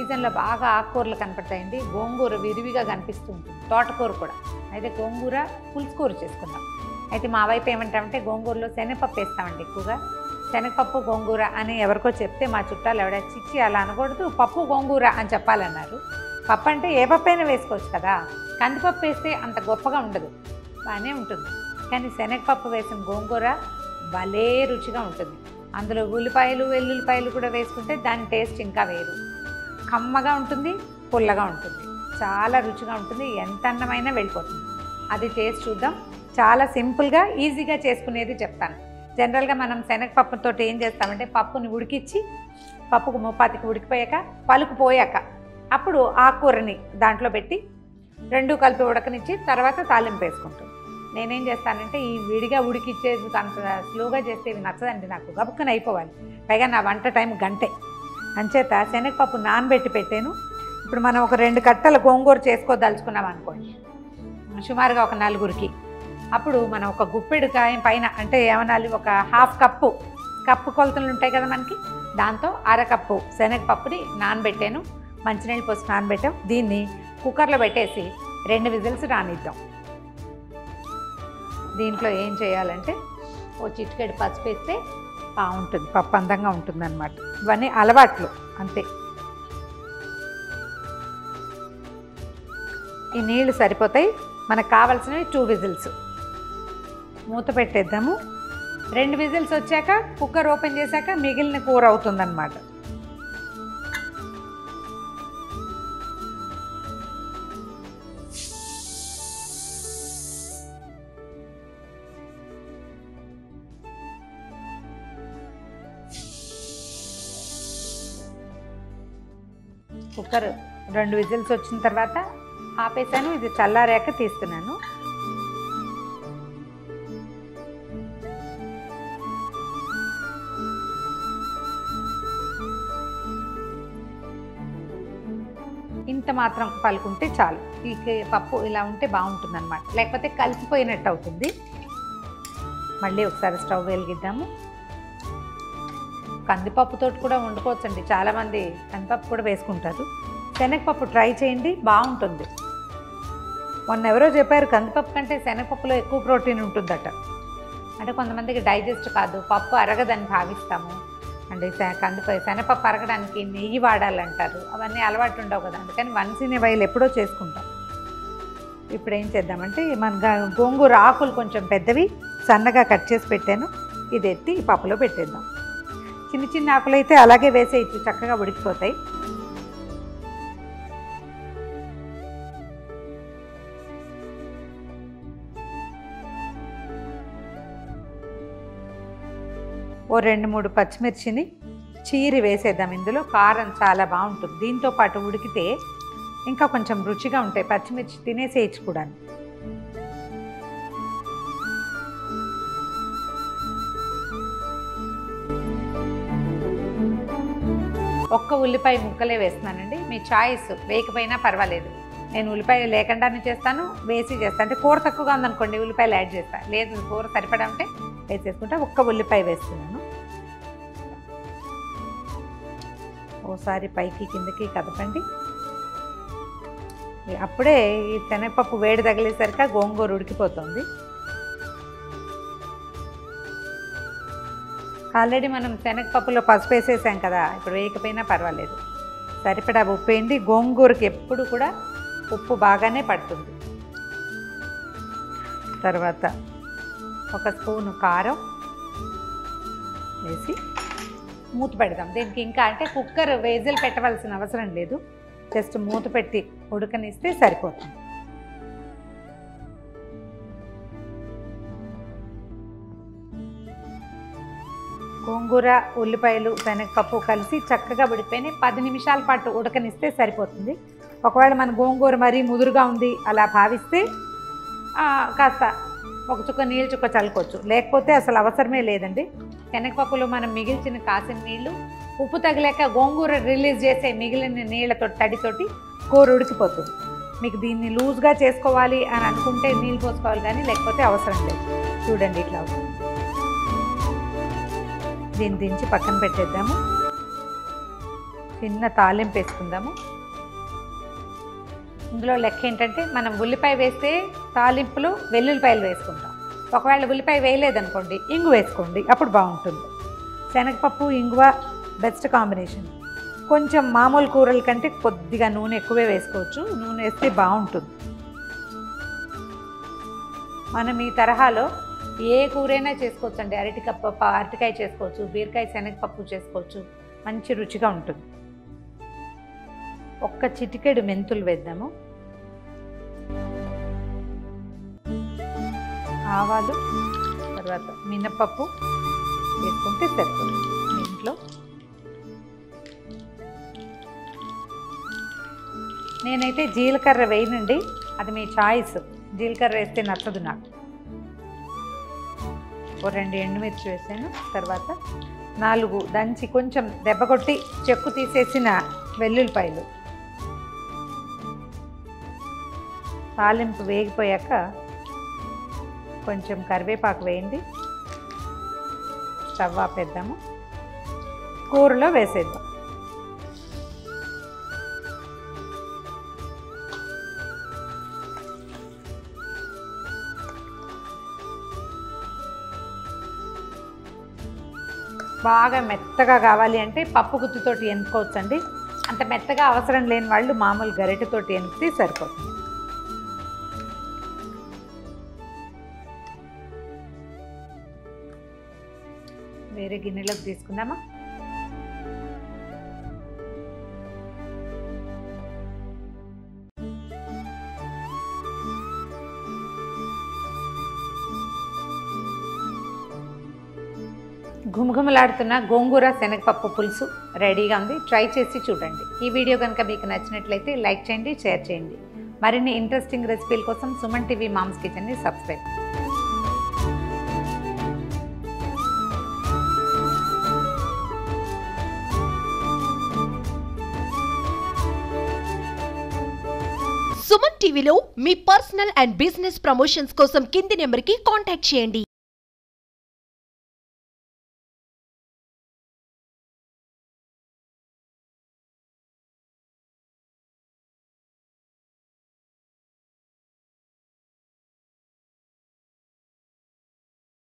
సీజన్లో బాగా ఆకుకూరలు కనపడతాయండి. గోంగూర విరివిగా కనిపిస్తూ ఉంటుంది, తోటకూర కూడా. అయితే గోంగూర పులుసుకూర చేసుకుందాం. అయితే మా వైపు ఏమంటామంటే గోంగూరలో శనగపప్పు వేస్తామండి ఎక్కువగా. శనగపప్పు గోంగూర అని ఎవరికో చెప్తే మా చుట్టాలు ఎవడ చిచ్చి అలా అనకూడదు, పప్పు గోంగూర అని చెప్పాలన్నారు. పప్పు అంటే ఏ పప్పు అయినా వేసుకోవచ్చు కదా, కందిపప్పు వేస్తే అంత గొప్పగా ఉండదు, బాగానే ఉంటుంది. కానీ శనగపప్పు వేసిన గోంగూర భలే రుచిగా ఉంటుంది. అందులో ఉల్లిపాయలు వెల్లుల్లిపాయలు కూడా వేసుకుంటే దాని టేస్ట్ ఇంకా వేరు. కమ్మగా ఉంటుంది, పుల్లగా ఉంటుంది, చాలా రుచిగా ఉంటుంది. ఎంత అన్నమైనా వెళ్ళిపోతుంది. అది టేస్ట్ చూద్దాం. చాలా సింపుల్గా ఈజీగా చేసుకునేది చెప్తాను. జనరల్గా మనం శనగపప్పుతో ఏం చేస్తామంటే పప్పుని ఉడికించి పప్పుకు ముప్పాతికి ఉడికిపోయాక పలుకు పోయాక అప్పుడు ఆకుకూరని దాంట్లో పెట్టి రెండు కలిపి ఉడకనిచ్చి తర్వాత తాలింపు వేసుకుంటాం. నేనేం చేస్తానంటే ఈ విడిగా ఉడికిచ్చేది అంత స్లోగా చేస్తే ఇవి నచ్చదండి నాకు, గబుక్కుని అయిపోవాలి. పైగా నా వంట టైం గంటే. అంచేత శనగపప్పు నానబెట్టి పెట్టాను. ఇప్పుడు మనం ఒక 2 కట్టల గోంగూర చేసుకోదలుచుకున్నాం అనుకోండి, సుమారుగా ఒక 4గురికి. అప్పుడు మనం ఒక గుప్పెడు కాయం పైన అంటే ఏమనాలి, ఒక ½ కప్పు కొలతలు ఉంటాయి కదా మనకి, దాంతో అరకప్పు శనగపప్పుని నానబెట్టాను. మంచినీళ్ళు పోసి నానబెట్టాం. దీన్ని కుక్కర్లో పెట్టేసి 2 విజిల్స్ రానిద్దాం. దీంట్లో ఏం చేయాలంటే ఓ చిటికెడు పసుపు వేస్తే బాగుంటుంది, పప్పు అందంగా ఉంటుంది అన్నమాట. ఇవన్నీ అలవాట్లు అంతే. ఈ నీళ్లు సరిపోతాయి. మనకు కావాల్సినవి 2 విజిల్స్. మూత పెట్టేద్దాము. 2 విజిల్స్ వచ్చాక కుక్కర్ ఓపెన్ చేశాక మిగిలిన కూర అవుతుందన్నమాట. కుక్కర్ 2 విజిల్స్ వచ్చిన తర్వాత ఆపేసాను. ఇది చల్లారాక తీస్తున్నాను. ఇంత మాత్రం పలుకుంటే చాలు. ఈ పప్పు ఇలా ఉంటే బాగుంటుంది అన్నమాట, లేకపోతే కలిసిపోయినట్టు అవుతుంది. మళ్ళీ ఒకసారి స్టవ్ వెలిగిద్దాము. కందిపప్పుతో కూడా వండుకోవచ్చండి, చాలామంది కందిపప్పు కూడా వేసుకుంటారు. శనగపప్పు ట్రై చేయండి, బాగుంటుంది. మొన్న ఎవరో చెప్పారు కందిపప్పు కంటే శనగపప్పులో ఎక్కువ ప్రోటీన్ ఉంటుందట. అంటే కొంతమందికి డైజెస్ట్ కాదు, పప్పు అరగదని భావిస్తాము. అంటే శనగపప్పు అరగడానికి నెయ్యి వాడాలంటారు. అవన్నీ అలవాటు ఉండవు కదా, అందుకని వన్స్ ఇన్ ఏ వైల్ ఎప్పుడో చేసుకుంటాం. ఇప్పుడు ఏం చేద్దామంటే మన గోంగూర ఆకులు కొంచెం పెద్దవి సన్నగా కట్ చేసి పెట్టాను. ఇది ఎత్తి ఈ పప్పులో పెట్టేద్దాం. చిన్న చిన్న ఆకులు అయితే అలాగే వేసేయచ్చు, చక్కగా ఉడికిపోతాయి. ఓ 2-3 పచ్చిమిర్చిని చీరి వేసేద్దాం. ఇందులో కారం చాలా బాగుంటుంది. దీంతో పాటు ఉడికితే ఇంకా కొంచెం రుచిగా ఉంటాయి. పచ్చిమిర్చి తినేసేయచ్చు కూడా. ఒక్క ఉల్లిపాయ ముక్కలే వేస్తున్నానండి. మీ చాయిస్, వేయకపోయినా పర్వాలేదు. నేను ఉల్లిపాయ లేకుండానే చేస్తాను, వేసి చేస్తాను. అంటే కూర తక్కువగా ఉందనుకోండి ఉల్లిపాయలు యాడ్ చేస్తాను, లేదు కూర సరిపడా ఉంటే వేసేసుకుంటా. ఒక్క ఉల్లిపాయ వేస్తున్నాను. ఓసారి పైకి కిందకి కదపండి. అప్పుడే ఈ శనగపప్పు వేడి తగిలేసరికి గోంగూర ఉడికిపోతుంది. ఆల్రెడీ మనం శనగపప్పులో పసుపు వేసేసాం కదా, ఇప్పుడు వేయకపోయినా పర్వాలేదు. సరిపడా ఉప్పు వేయండి. గోంగూరకి ఎప్పుడు కూడా ఉప్పు బాగానే పడుతుంది. తర్వాత ఒక స్పూను కారం వేసి మూత పెడదాం. దీనికి ఇంకా అంటే కుక్కర్ విజిల్ పెట్టవలసిన అవసరం లేదు, జస్ట్ మూత పెట్టి ఉడకనిస్తే సరిపోతుంది. గోంగూర, ఉల్లిపాయలు, శనగపప్పు కలిసి చక్కగా ఉడికిపోయినాయి. 10 నిమిషాల పాటు ఉడకనిస్తే సరిపోతుంది. ఒకవేళ మన గోంగూర మరీ ముదురుగా ఉంది అలా భావిస్తే కాస్త ఒక చుక్క నీళ్ళు చుక్క చల్లుకోవచ్చు, లేకపోతే అసలు అవసరమే లేదండి. శనగపప్పులో మనం మిగిల్చిన కాసిన నీళ్ళు ఉప్పు తగిలాక గోంగూర రిలీజ్ చేసే మిగిలిన నీళ్ళతో తడితోటి కూర ఉడికిపోతుంది. మీకు దీన్ని లూజ్గా చేసుకోవాలి అని అనుకుంటే నీళ్ళు పోసుకోవాలి, కానీ లేకపోతే అవసరం లేదు. చూడండి ఇట్లా అవుతుంది. దీన్ని దించి పక్కన పెట్టేద్దాము. చిన్న తాలింపు వేసుకుందాము. ఇందులో లెక్క ఏంటంటే మనం ఉల్లిపాయ వేస్తే తాలింపులో వెల్లుల్లిపాయలు వేసుకుంటాం. ఒకవేళ ఉల్లిపాయ వేయలేదనుకోండి ఇంగు వేసుకోండి, అప్పుడు బాగుంటుంది. శనగపప్పు ఇంగువ బెస్ట్ కాంబినేషన్. కొంచెం మామూలు కూరల కంటే కొద్దిగా నూనె ఎక్కువే వేసుకోవచ్చు, నూనె వేస్తే బాగుంటుంది. మనం ఈ తరహాలో ఏ కూరైనా చేసుకోవచ్చు అండి. అరటికాయ చేసుకోవచ్చు, బీరకాయ శనగపప్పు చేసుకోవచ్చు, మంచి రుచిగా ఉంటుంది. ఒక్క చిటికెడు మెంతులు వేద్దాము. ఆవాలు, తర్వాత మినపప్పు వేసుకుంటే సరిపోతుంది. ఇంట్లో నేనైతే జీలకర్ర వేయనండి, అది మీ చాయిస్. జీలకర్ర వేస్తే నచ్చదు నాకు. ఓ 2 ఎండుమిర్చి వేసాను. తర్వాత 4 దంచి కొంచెం దెబ్బ కొట్టి చెక్కు తీసేసిన వెల్లుల్లిపాయలు. తాలింపు వేగిపోయాక కొంచెం కరివేపాకు వేయండి. స్టవ్ ఆపేద్దాము. కూరలో వేసేద్దాం. బాగా మెత్తగా కావాలి అంటే పప్పు గుత్తితోటి ఎనుకోవచ్చండి. అంత మెత్తగా అవసరం లేని వాళ్ళు మామూలు గరిటెతోటి ఎనికితే సరిపోతుంది. వేరే గిన్నెలోకి తీసుకుందామా. ఘుమఘుమలాడుతున్న గోంగూర శనగపప్పు పులుసు రెడీగా ఉంది. ట్రై చేసి చూడండి. ఈ వీడియో కనుక మీకు నచ్చినట్లయితే లైక్ చేయండి, షేర్ చేయండి. మరిన్ని ఇంట్రెస్టింగ్ రెసిపీల కోసం సుమన్ టీవీ మామ్స్ కిచెన్ని సబ్స్క్రైబ్. సుమన్ టీవీలో మీ పర్సనల్ అండ్ బిజినెస్ ప్రమోషన్స్ కోసం కింది నెంబర్కి కాంటాక్ట్ చేయండి.